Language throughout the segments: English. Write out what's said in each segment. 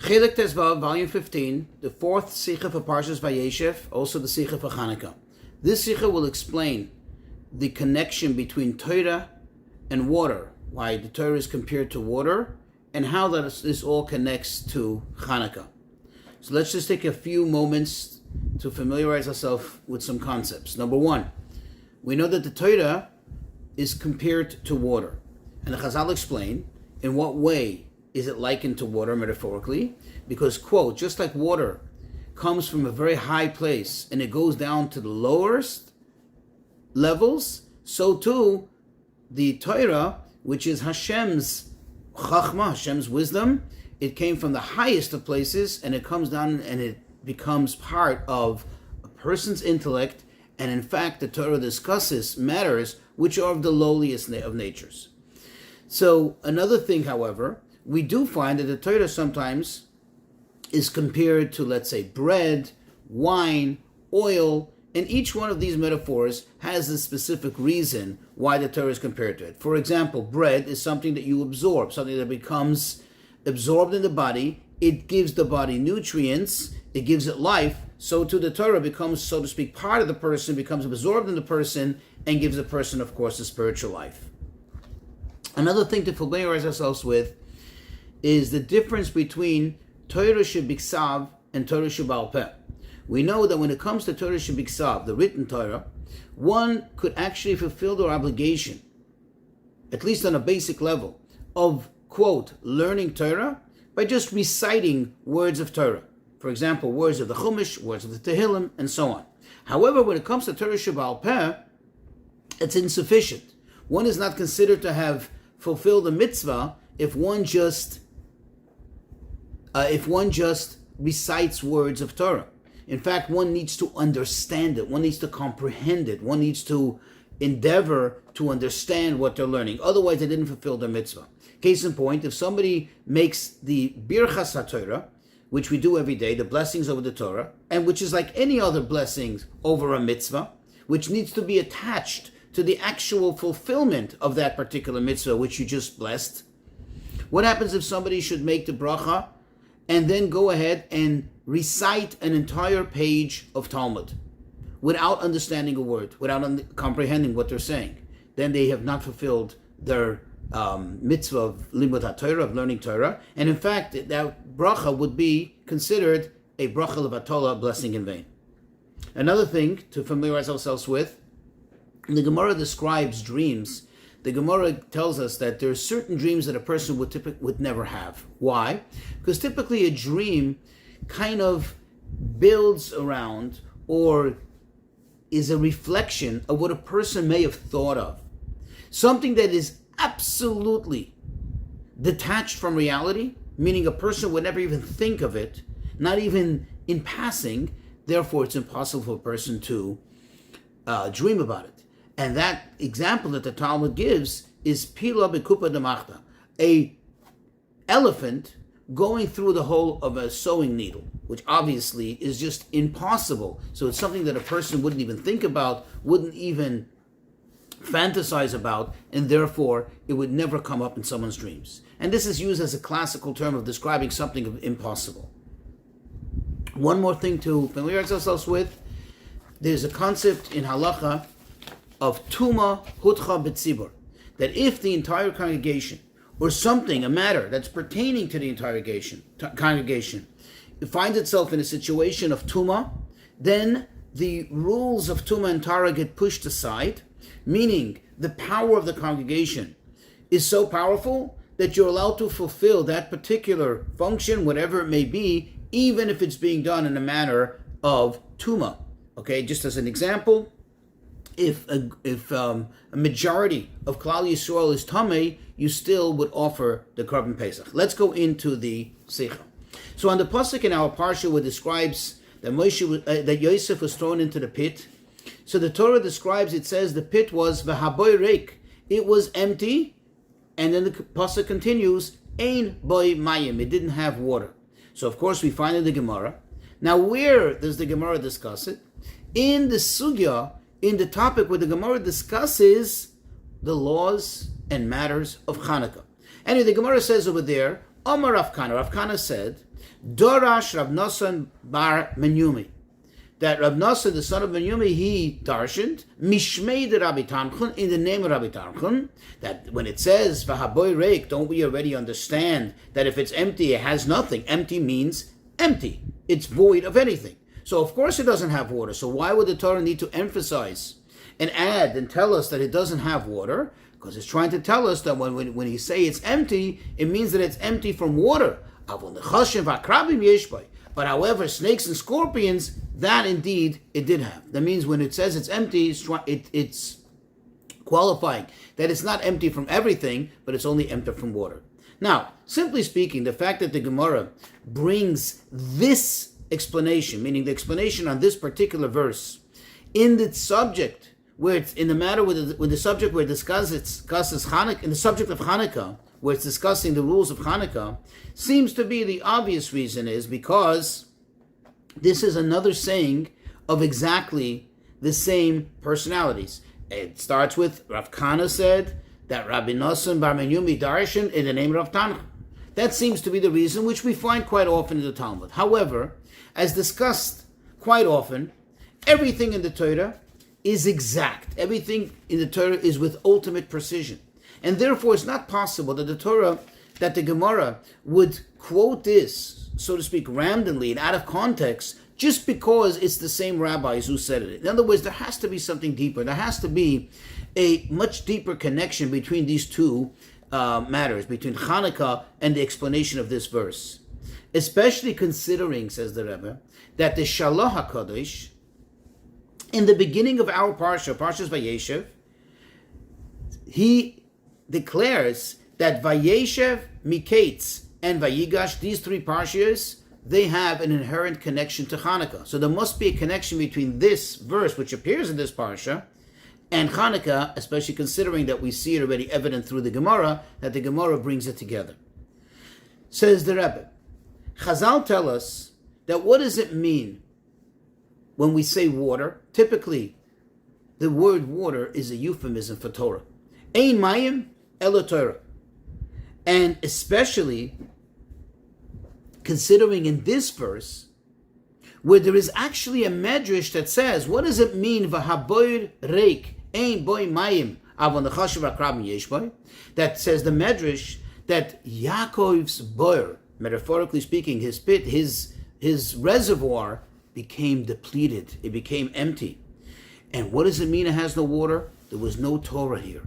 Chelik Tezvav, volume 15, the fourth Sikha for Parshas Vayeishev, also the Sikha for Chanukah. This Sikha will explain the connection between Torah and water, why the Torah is compared to water, and how this all connects to Chanukah. So let's just take a few moments to familiarize ourselves with some concepts. Number one, we know that the Torah is compared to water. And the Chazal explain in what way is it likened to water metaphorically? Because, quote, just like water comes from a very high place and it goes down to the lowest levels, so too the Torah, which is Hashem's chachma, Hashem's wisdom, it came from the highest of places and it comes down and it becomes part of a person's intellect. And in fact, the Torah discusses matters which are of the lowliest of natures. So another thing, however, we do find that the Torah sometimes is compared to, let's say, bread, wine, oil, and each one of these metaphors has a specific reason why the Torah is compared to it. For example, bread is something that you absorb, something that becomes absorbed in the body. It gives the body nutrients, it gives it life, so too the Torah becomes, so to speak, part of the person, becomes absorbed in the person, and gives the person, of course, a spiritual life. Another thing to familiarize ourselves with is the difference between Torah Shebiksav and Torah Shebal Peh. We know that when it comes to Torah Shebiksav, the written Torah, one could actually fulfill their obligation, at least on a basic level, of, quote, learning Torah by just reciting words of Torah. For example, words of the Chumash, words of the Tehillim, and so on. However, when it comes to Torah Shebal Peh, it's insufficient. One is not considered to have fulfilled a mitzvah if one just recites words of Torah. In fact, one needs to understand it. One needs to comprehend it. One needs to endeavor to understand what they're learning. Otherwise, they didn't fulfill their mitzvah. Case in point, if somebody makes the Birchas HaTorah, which we do every day, the blessings over the Torah, and which is like any other blessings over a mitzvah, which needs to be attached to the actual fulfillment of that particular mitzvah which you just blessed. What happens if somebody should make the bracha and then go ahead and recite an entire page of Talmud without understanding a word, without comprehending what they're saying? Then they have not fulfilled their mitzvah of limud HaTorah, of learning Torah, and in fact that bracha would be considered a bracha levatala, a blessing in vain. Another thing to familiarize ourselves with, the Gemara describes dreams. The Gemara tells us that there are certain dreams that a person would never have. Why? Because typically a dream kind of builds around or is a reflection of what a person may have thought of. Something that is absolutely detached from reality, meaning a person would never even think of it, not even in passing. Therefore, it's impossible for a person to dream about it. And that example that the Talmud gives is Pila Bekupa Damachta, a elephant going through the hole of a sewing needle, which obviously is just impossible. So it's something that a person wouldn't even think about, wouldn't even fantasize about, and therefore it would never come up in someone's dreams. And this is used as a classical term of describing something impossible. One more thing to familiarize ourselves with, there's a concept in halacha of tuma hutcha betzibur, that if the entire congregation or something, a matter that's pertaining to the entire congregation, it finds itself in a situation of tuma, then the rules of tuma and tara get pushed aside, meaning the power of the congregation is so powerful that you're allowed to fulfill that particular function, whatever it may be, even if it's being done in a manner of tuma. Okay, just as an example, if a majority of Klal Yisrael is Tameh, you still would offer the Korban Pesach. Let's go into the Sikha. So on the pasuk in our parsha, where describes that Yosef was thrown into the pit. So the Torah describes, it says the pit was v'haboy reik, it was empty, and then the pasuk continues, ein boy mayim, it didn't have water. So of course we find in the Gemara. Now where does the Gemara discuss it? In the sugya, in the topic where the Gemara discusses the laws and matters of Chanukah. Anyway, the Gemara says over there, Omar Rav Kana. Rav Kana said, Dorash Rav Nosson bar Menyumi. That Rav Nosson, the son of Menyumi, he darshaned Mishmei de Rabbi Tanchon, in the name of Rabbi Tanchon, that when it says Vahaboy Reik, don't we already understand that if it's empty, it has nothing. Empty means empty. It's void of anything. So of course it doesn't have water. So why would the Torah need to emphasize and add and tell us that it doesn't have water? Because it's trying to tell us that when he say it's empty, it means that it's empty from water. But however, snakes and scorpions, that indeed it did have. That means when it says it's empty, it's qualifying that it's not empty from everything, but it's only empty from water. Now, simply speaking, the fact that the Gemara brings this explanation, meaning the explanation on this particular verse, in the subject where it's in the matter with the subject where it discusses Chanukah, in the subject of Chanukah, where it's discussing the rules of Chanukah, seems to be the obvious reason is because this is another saying of exactly the same personalities. It starts with Rav Kana said that Rabbi Nosson bar Menyumi darshan in the name of Rav Tanchon. That seems to be the reason, which we find quite often in the Talmud. However, as discussed quite often, everything in the Torah is exact. Everything in the Torah is with ultimate precision. And therefore, it's not possible that the Gemara would quote this, so to speak, randomly and out of context, just because it's the same rabbis who said it. In other words, there has to be something deeper. There has to be a much deeper connection between these two matters, between Chanukah and the explanation of this verse. Especially considering, says the Rebbe, that the Shalach HaKadosh, in the beginning of our Parshas Vayeishev, he declares that Vayeishev, Miketz, and Vayigash, these three parshas, they have an inherent connection to Chanukah. So there must be a connection between this verse, which appears in this parsha, and Chanukah, especially considering that we see it already evident through the Gemara, that the Gemara brings it together. Says the Rebbe, Chazal tell us that what does it mean when we say water? Typically, the word water is a euphemism for Torah. Ein mayim elo Torah. And especially considering in this verse, where there is actually a medrash that says, what does it mean, v'haboir reik, ein boi mayim, avon nechashav akrabim yesh boi? That says the medrash that Yaakov's boir, metaphorically speaking, his pit, his reservoir became depleted. It became empty. And what does it mean it has no water? There was no Torah here.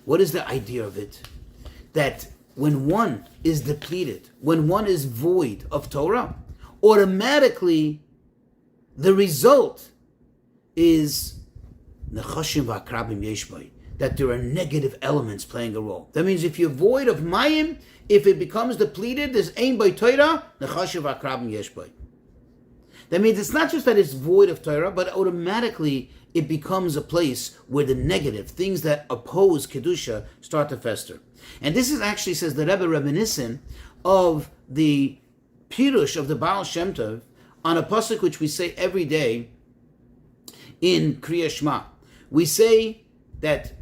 What is the idea of it? That when one is depleted, when one is void of Torah, automatically the result is nechashim v'akrabim yeshbay, that there are negative elements playing a role. That means if you're void of mayim, if it becomes depleted, there's ein by Torah, nechashim v'akrabim yeshbay. That means it's not just that it's void of Torah, but automatically it becomes a place where the negative, things that oppose Kedusha, start to fester. And this is actually, says the Rebbe, reminiscent of the Pirush of the Baal Shem Tov on a pasuk which we say every day in Kriya Shema. We say that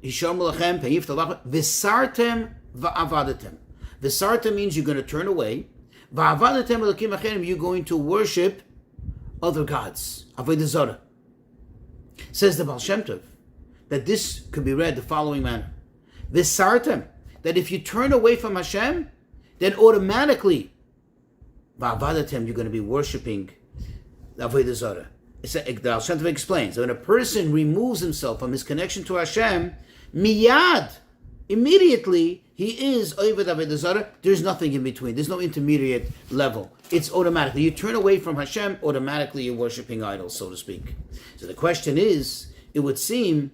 Yishom Lachem Pe'if Talach V'sartem V'avadatem. V'sartem means you're going to turn away. V'avadatem Elokim Acherim, you're going to worship other gods. Avodah Zarah. Says the Baal Shem Tov that this could be read the following manner. V'sartem, that if you turn away from Hashem, then automatically v'avadatem, you're going to be worshiping Avodah Zarah. The Baal Shem Tov explains that when a person removes himself from his connection to Hashem, miyad, immediately he is Oved Avodah Zarah. There's nothing in between. There's no intermediate level. It's automatically. You turn away from Hashem, automatically you're worshiping idols, so to speak. So the question is, it would seem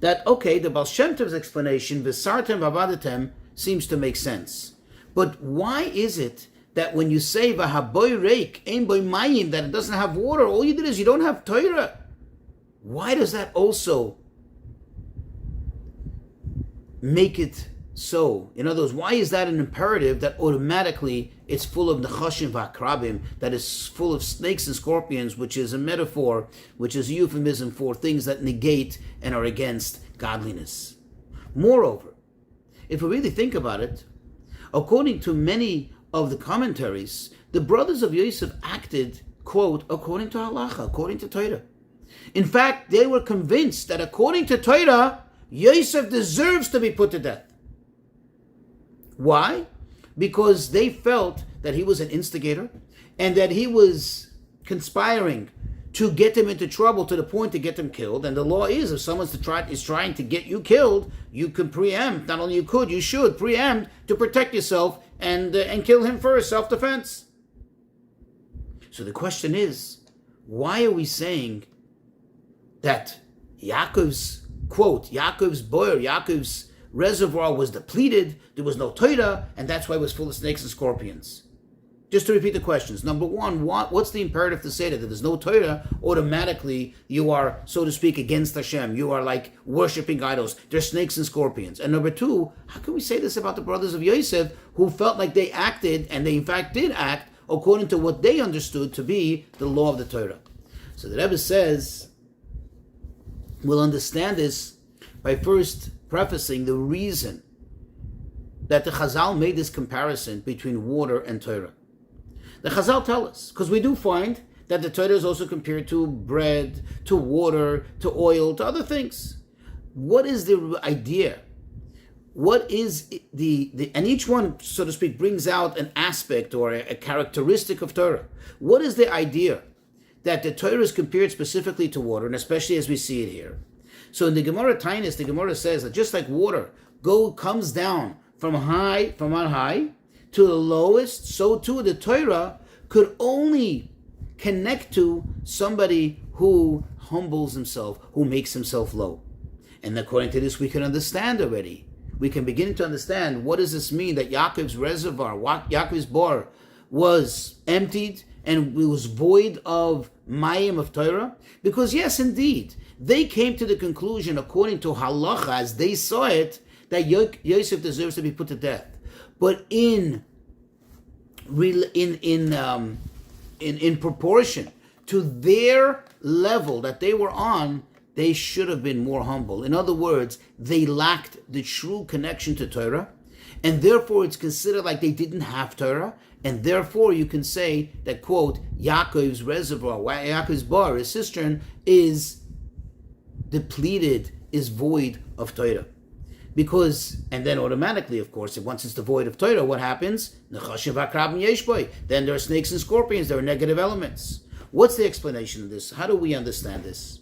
that, okay, the Baal Shem Tov's explanation, V'sartem v'avadatem, seems to make sense. But why is it that when you say V'haboy reik, ein boy mayim, that it doesn't have water, all you did is you don't have Torah? Why does that also make it so? In other words, why is that an imperative that automatically it's full of nechashim v'akrabim, that is full of snakes and scorpions, which is a metaphor, which is a euphemism for things that negate and are against godliness? Moreover, if we really think about it, according to many of the commentaries, the brothers of Yosef acted, quote, according to halacha, according to Torah. In fact, they were convinced that according to Torah, Yosef deserves to be put to death. Why? Because they felt that he was an instigator and that he was conspiring to get them into trouble to the point to get them killed. And the law is, if someone is trying to get you killed, you can preempt. Not only you should preempt to protect yourself and kill him first, self-defense. So the question is, why are we saying that Yaakov's, quote, Yaakov's boyer, Yaakov's reservoir was depleted, there was no Torah, and that's why it was full of snakes and scorpions? Just to repeat the questions. Number one, what's the imperative to say that if there's no Torah, automatically you are, so to speak, against Hashem. You are like worshipping idols. There's snakes and scorpions. And number two, how can we say this about the brothers of Yosef who felt like they acted, and they in fact did act, according to what they understood to be the law of the Torah? So the Rebbe says, we'll understand this by first prefacing the reason that the Chazal made this comparison between water and Torah. The Chazal tell us, because we do find that the Torah is also compared to bread, to water, to oil, to other things. What is the idea? What is and each one, so to speak, brings out an aspect or a characteristic of Torah. What is the idea that the Torah is compared specifically to water, and especially as we see it here? So in the Gemara Tainus, the Gemara says that just like water comes down from on high, to the lowest, so too the Torah could only connect to somebody who humbles himself, who makes himself low. And according to this, we can understand already. We can begin to understand, what does this mean that Yaakov's reservoir, Yaakov's bar, was emptied and it was void of mayim, of Torah? Because yes, indeed, they came to the conclusion, according to halacha, as they saw it, that Yosef deserves to be put to death. But in proportion to their level that they were on, they should have been more humble. In other words, they lacked the true connection to Torah, and therefore it's considered like they didn't have Torah, and therefore you can say that, quote, Yaakov's reservoir, Yaakov's bar, his cistern, is depleted, is void of Torah. Because, and then automatically, of course, once it's devoid of Torah, what happens? Then there are snakes and scorpions, there are negative elements. What's the explanation of this? How do we understand this?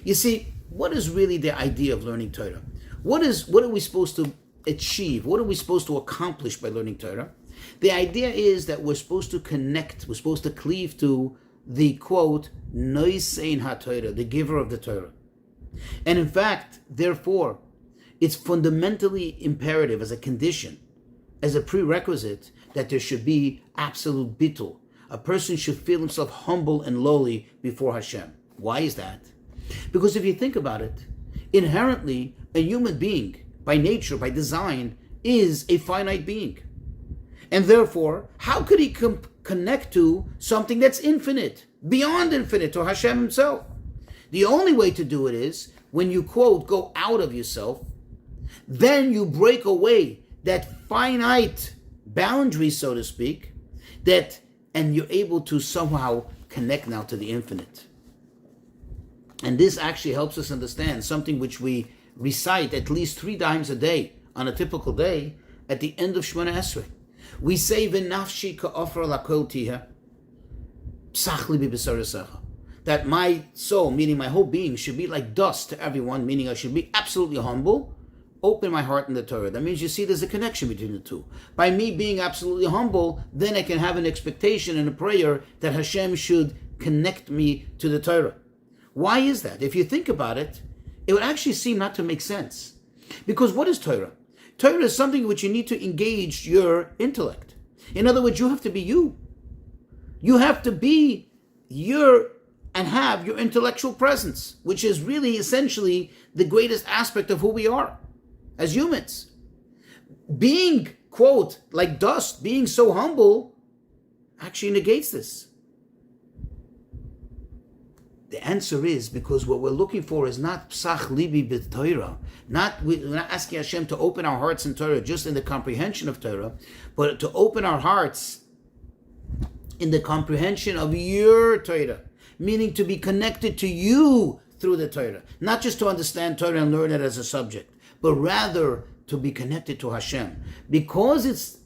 You see, what is really the idea of learning Torah? What are we supposed to achieve? What are we supposed to accomplish by learning Torah? The idea is that we're supposed to connect, we're supposed to cleave to the, quote, Noisein HaTorah, the giver of the Torah. And in fact, therefore, it's fundamentally imperative as a condition, as a prerequisite, that there should be absolute bittul. A person should feel himself humble and lowly before Hashem. Why is that? Because if you think about it, inherently, a human being, by nature, by design, is a finite being. And therefore, how could he connect to something that's infinite, beyond infinite, to Hashem himself? The only way to do it is when you, quote, go out of yourself, then you break away that finite boundary, so to speak, and you're able to somehow connect now to the infinite. And this actually helps us understand something which we recite at least 3 times a day, on a typical day, at the end of Shemona Esrei. We say, V'nafshi ka'ofar lakol tiha, psachli b'besaresecha. That my soul, meaning my whole being, should be like dust to everyone, meaning I should be absolutely humble, open my heart in the Torah. That means, you see, there's a connection between the two. By me being absolutely humble, then I can have an expectation and a prayer that Hashem should connect me to the Torah. Why is that? If you think about it, it would actually seem not to make sense. Because what is Torah? Torah is something which you need to engage your intellect. In other words, you have to be you. You have to be and have your intellectual presence, which is really essentially the greatest aspect of who we are as humans. Being, quote, like dust, being so humble, actually negates this. The answer is because what we're looking for is not psach libi b'Torah. We're not asking Hashem to open our hearts in Torah just in the comprehension of Torah, but to open our hearts in the comprehension of your Torah, meaning to be connected to you through the Torah. Not just to understand Torah and learn it as a subject, but rather to be connected to Hashem. Because it's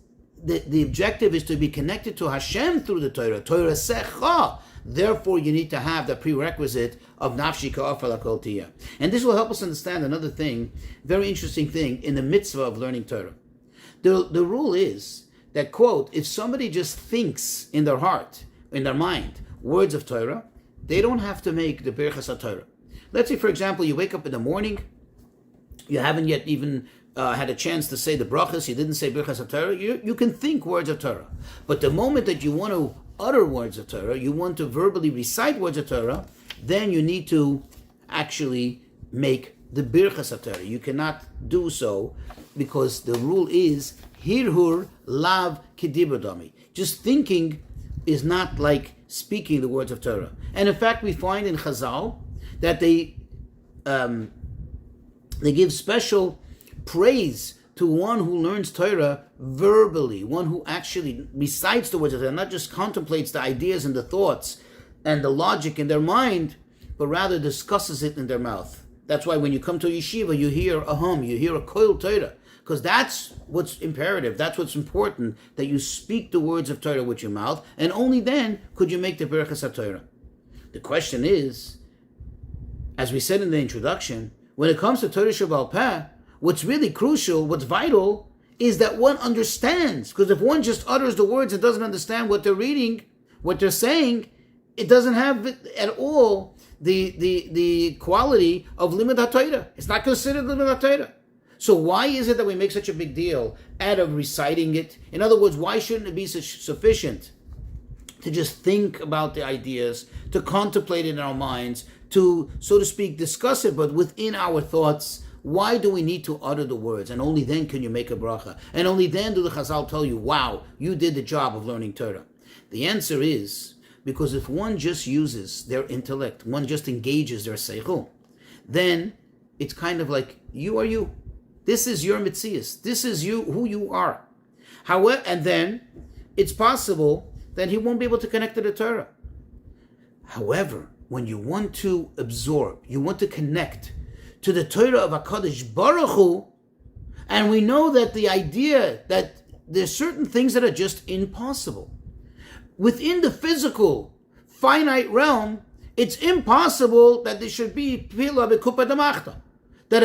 the objective is to be connected to Hashem through the Torah. Torah secha. Therefore, you need to have the prerequisite of nafshi ka'afar lakol tiyah. And this will help us understand another thing, very interesting thing, in the mitzvah of learning Torah. The rule is that, quote, if somebody just thinks in their heart, in their mind, words of Torah, they don't have to make the birchas HaTorah. Let's say, for example, you wake up in the morning, you haven't yet even had a chance to say the brachas, you didn't say birchas HaTorah, you can think words of Torah. But the moment that you want to utter words of Torah, you want to verbally recite words of Torah, then you need to actually make the birchas HaTorah. You cannot do so because the rule is hirhur lav kidibadami. Just thinking is not like speaking the words of Torah. And in fact, we find in Chazal that they give special praise to one who learns Torah verbally, one who actually recites the words of Torah, not just contemplates the ideas and the thoughts and the logic in their mind, but rather discusses it in their mouth. That's why when you come to yeshiva, you hear a hum, you hear a koil Torah, because that's what's imperative, that's what's important, that you speak the words of Torah with your mouth, and only then could you make the birchas HaTorah. The question is, as we said in the introduction, when it comes to Torah Sheba'al Peh, what's really crucial, what's vital, is that one understands. Because if one just utters the words and doesn't understand what they're reading, what they're saying, it doesn't have at all the quality of limud HaTorah. It's not considered limud HaTorah. So why is it that we make such a big deal out of reciting it? In other words, why shouldn't it be sufficient to just think about the ideas, to contemplate it in our minds, to, so to speak, discuss it, but within our thoughts? Why do we need to utter the words? And only then can you make a bracha. And only then do the Chazal tell you, wow, you did the job of learning Torah. The answer is, because if one just uses their intellect, one just engages their seichel, then it's kind of like, you are you. This is your mitzias. This is you, who you are. However, and then it's possible that he won't be able to connect to the Torah. However, when you want to absorb, you want to connect to the Torah of HaKadosh Baruch Hu, and we know that the idea that there's certain things that are just impossible. Within the physical, finite realm, it's impossible that there should be pila b'kupa d'machta, that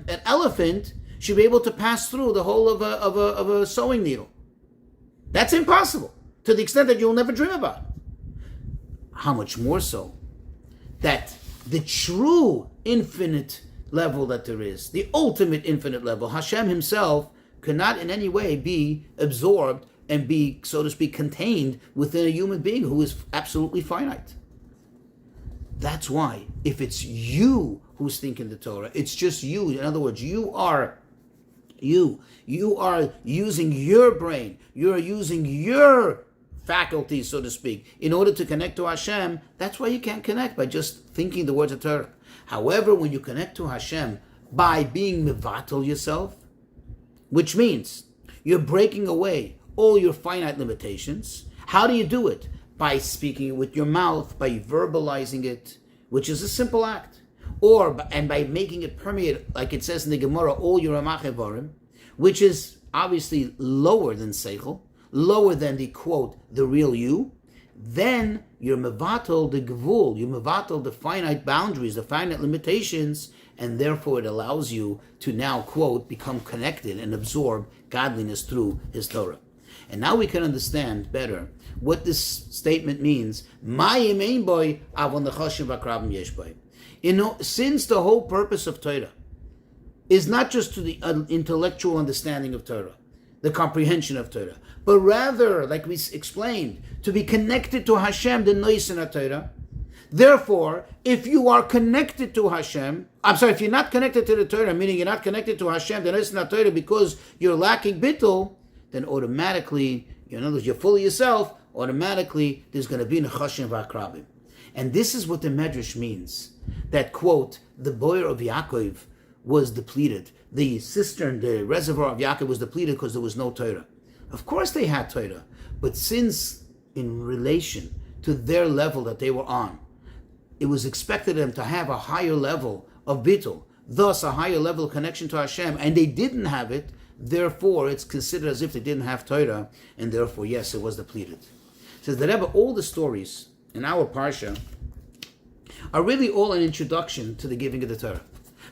an elephant should be able to pass through the hole of a sewing needle. That's impossible, to the extent that you'll never dream about. How much more so that the true infinite level that there is, the ultimate infinite level, Hashem himself cannot in any way be absorbed and be, so to speak, contained within a human being who is absolutely finite. That's why, if it's you who's thinking the Torah, it's just you. In other words, you are using your brain, you're using your faculties, so to speak, in order to connect to Hashem. That's why you can't connect by just thinking the words of Torah. However, when you connect to Hashem by being mevatel yourself, which means you're breaking away all your finite limitations. How do you do it? By speaking it with your mouth, by verbalizing it, which is a simple act, and by making it permeate, like it says in the Gemara, all your amach evarim, which is obviously lower than seichel, lower than the, quote, the real you. Then you're mevatel the gevul, you're mevatel the finite boundaries, the finite limitations, and therefore it allows you to now, quote, become connected and absorb godliness through his Torah. And now we can understand better what this statement means. Since the whole purpose of Torah is not just to the intellectual understanding of Torah, the comprehension of Torah, but rather, like we explained, to be connected to Hashem, the Noisen Torah. Therefore, if you are connected to Hashem, if you're not connected to the Torah, meaning you're not connected to Hashem, the Noisen Torah, because you're lacking bittul, then automatically, in other words, you're fully yourself, automatically there's going to be nechashim v'akrabim. And this is what the Medrash means. That, quote, the boyer of Yaakov was depleted. The cistern, the reservoir of Yaakov was depleted because there was no Torah. Of course they had Torah. But since in relation to their level that they were on, it was expected of them to have a higher level of bittul, thus a higher level of connection to Hashem, and they didn't have it, therefore it's considered as if they didn't have Torah, and therefore, yes, it was depleted. Says the Rebbe, all the stories in our Parsha are really all an introduction to the giving of the Torah.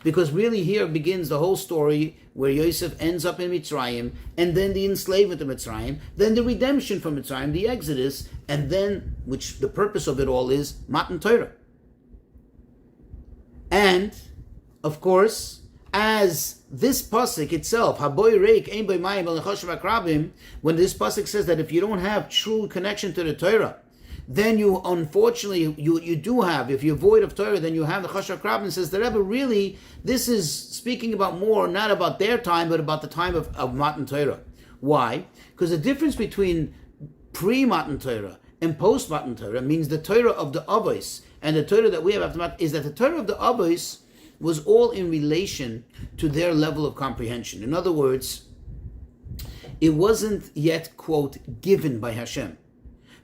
Because really here begins the whole story where Yosef ends up in Mitzrayim, and then the enslavement of Mitzrayim, then the redemption from Mitzrayim, the Exodus, and then, which the purpose of it all is, Matan Torah. And, of course, as this pasuk itself, Haboy Reik Ein Boy Mayim El Nechoshev Akrabim, when this pasuk says that if you don't have true connection to the Torah, then you, unfortunately, you do have, if you're void of Torah, then you have the Choshev Akrabim. Says the Rebbe, really, this is speaking about more, not about their time, but about the time of Matan Torah. Why? Because the difference between pre-Matan Torah and post-Matan Torah means the Torah of the Avos and the Torah that we have after Matan is that the Torah of the Avos was all in relation to their level of comprehension. In other words, it wasn't yet, quote, given by Hashem.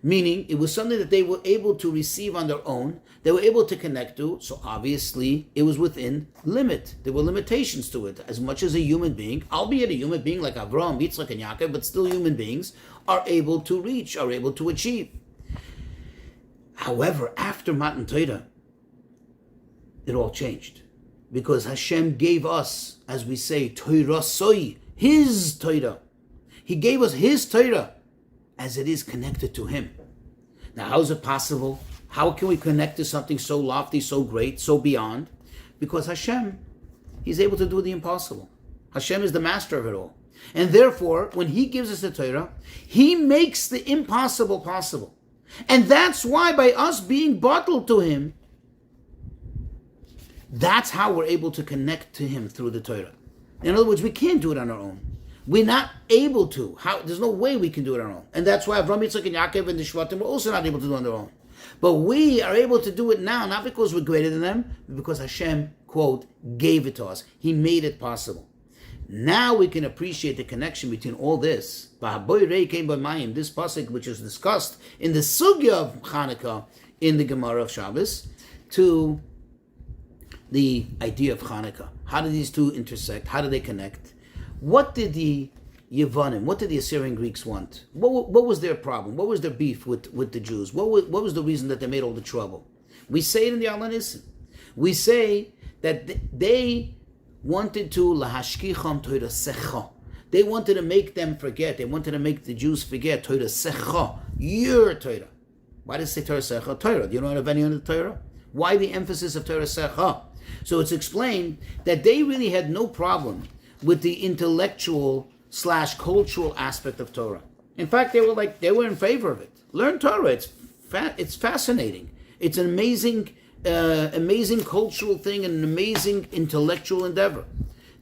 Meaning, it was something that they were able to receive on their own, they were able to connect to, so obviously it was within limit. There were limitations to it. As much as a human being, albeit a human being like Avrohom, Yitzchak, and Yaakov, but still human beings, are able to reach, are able to achieve. However, after Matan Torah, it all changed. Because Hashem gave us, as we say, Torah Soi, His Torah. He gave us His Torah, as it is connected to Him. Now, how is it possible? How can we connect to something so lofty, so great, so beyond? Because Hashem, He's able to do the impossible. Hashem is the master of it all. And therefore, when He gives us the Torah, He makes the impossible possible. And that's why by us being bottled to Him, that's how we're able to connect to Him through the Torah. In other words, we can't do it on our own. We're not able to. There's no way we can do it on our own. And that's why Avrohom, Yitzchak, and Yaakov and the Shvatim were also not able to do it on their own. But we are able to do it now, not because we're greater than them, but because Hashem, quote, gave it to us. He made it possible. Now we can appreciate the connection between all this. This pasuk, which is discussed in the sugya of Chanukah in the Gemara of Shabbos, to the idea of Chanukah. How do these two intersect? How do they connect? What did the Yevanim, what did the Assyrian Greeks want? What was their problem? What was their beef with the Jews? What was the reason that they made all the trouble? We say it in the Alanissim. We say that they wanted to lahashkicham Torah secha. They wanted to make them forget. They wanted to make the Jews forget Torah secha, your Torah. Why does it say Torah secha? Torah. Do you know of any other Torah? Why the emphasis of Torah secha? So it's explained that they really had no problem with the intellectual / cultural aspect of Torah. In fact, they were in favor of it. Learn Torah. It's fascinating. It's an amazing cultural thing and an amazing intellectual endeavor.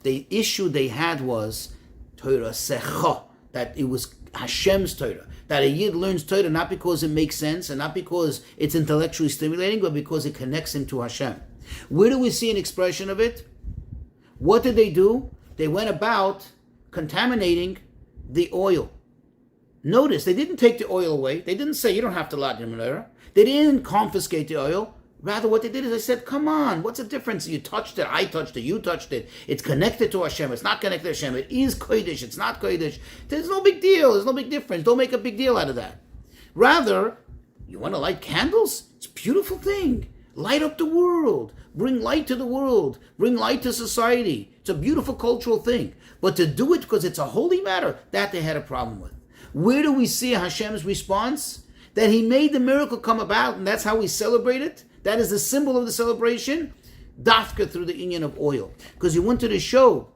The issue they had was Torah secha, that it was Hashem's Torah. That a Yid learns Torah not because it makes sense and not because it's intellectually stimulating, but because it connects him to Hashem. Where do we see an expression of it? What did they do? They went about contaminating the oil. Notice, they didn't take the oil away. They didn't say, you don't have to lat your menorah. They didn't confiscate the oil. Rather, what they did is they said, come on, what's the difference? You touched it, I touched it, you touched it. It's connected to Hashem, it's not connected to Hashem. It is Kodesh, it's not Kodesh. There's no big deal, there's no big difference. Don't make a big deal out of that. Rather, you want to light candles? It's a beautiful thing. Light up the world. Bring light to the world. Bring light to society. It's a beautiful cultural thing. But to do it because it's a holy matter, that they had a problem with. Where do we see Hashem's response? That He made the miracle come about, and that's how we celebrate it. That is the symbol of the celebration. Dafka through the inyan of oil. Because He wanted to show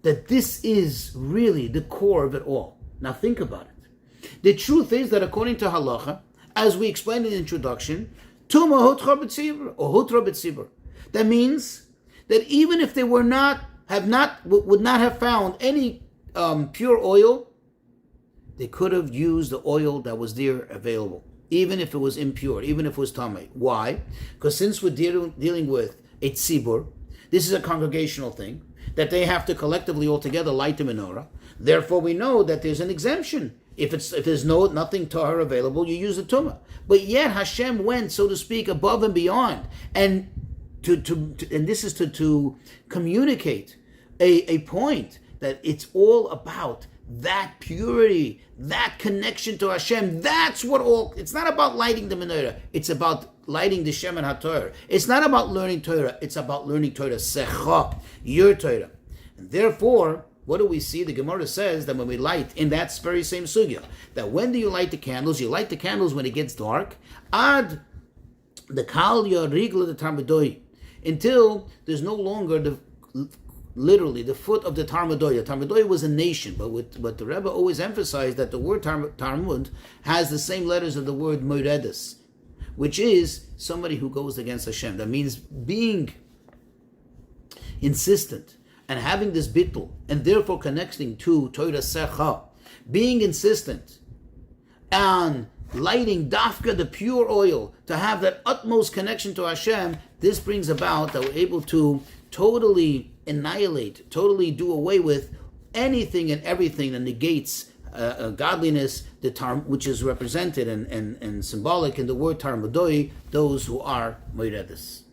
that this is really the core of it all. Now think about it. The truth is that according to halacha, as we explained in the introduction, that means that even if they would not have found any pure oil, they could have used the oil that was there available. even if it was impure, even if it was tamei. Why? Because since we're dealing with a tzibur, this is a congregational thing, that they have to collectively all together light the menorah. Therefore, we know that there's an exemption. If there's nothing tahor available, you use the tumah. But yet Hashem went, so to speak, above and beyond, and and this is to communicate a point that it's all about that purity, that connection to Hashem. That's what it's not about lighting the menorah. It's about lighting the Shem and HaTorah. It's not about learning Torah. It's about learning Torah, Secha, your Torah. And therefore, what do we see? The Gemara says that when we light, in that very same sugya, that when do you light the candles? You light the candles when it gets dark. Ad the kal yarigla the tarmadoi, until there's no longer literally the foot of the Talmudoy. The Talmudoy was a nation, but the Rebbe always emphasized that the word Talmud has the same letters of the word Moiredes, which is somebody who goes against Hashem. That means being insistent and having this bittul, and therefore connecting to Torah Secha, being insistent and lighting dafka, the pure oil, to have that utmost connection to Hashem. This brings about that we're able to totally annihilate, totally do away with anything and everything that negates godliness, which is represented and symbolic in the word Tarmudoi, those who are Moiredes.